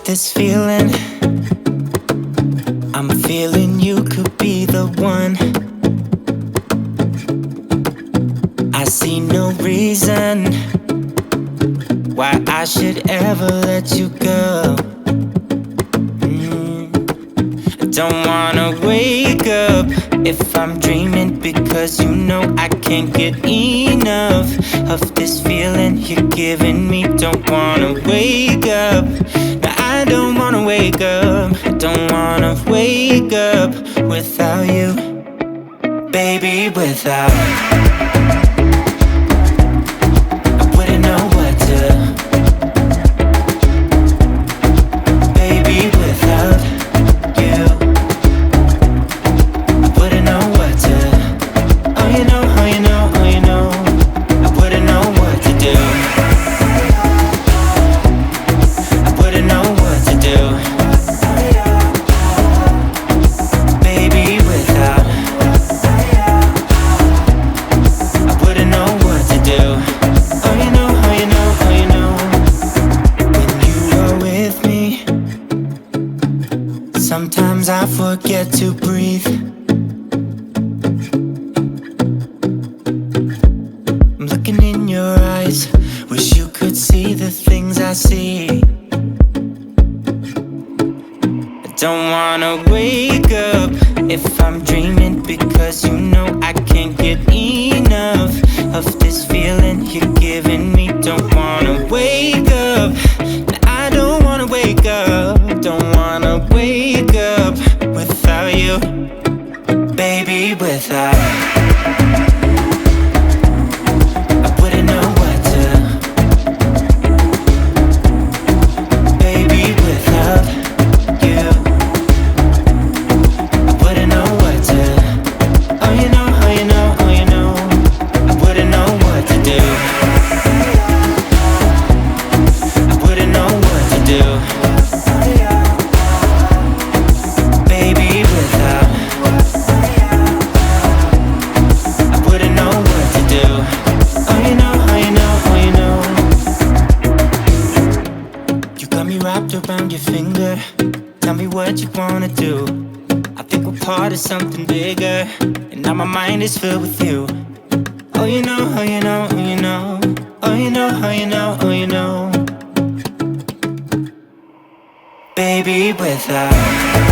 This feeling, I'm feeling you could be the one. I see no reason why I should ever let you go. I don't wanna wake up if I'm dreaming, because you know I can't get enough of this feeling you're giving me. Don't wanna wake up. I don't wanna wake up, I don't wanna wake up without you, baby, without. I wouldn't know what to, baby, without you. I wouldn't know what to, oh you know, oh you know, oh you know, I wouldn't know what to do. Sometimes I forget to breathe. I'm looking in your eyes, wish you could see the things I see. I don't wanna wake up if I'm dreaming, because you know I can't get enough of this feeling you're giving me. Don't wanna wake up, I don't wanna wake up. Don't wanna wake up without you, baby, without. I wouldn't know what to, baby, without you. I wouldn't know what to, oh you know, oh you know, oh you know, I wouldn't know what to do. I wouldn't know what to do. Around your finger, tell me what you wanna do. I think we're part of something bigger, and now my mind is filled with you. Oh you know, oh you know, oh you know, oh you know, oh you know, oh you know, baby, without.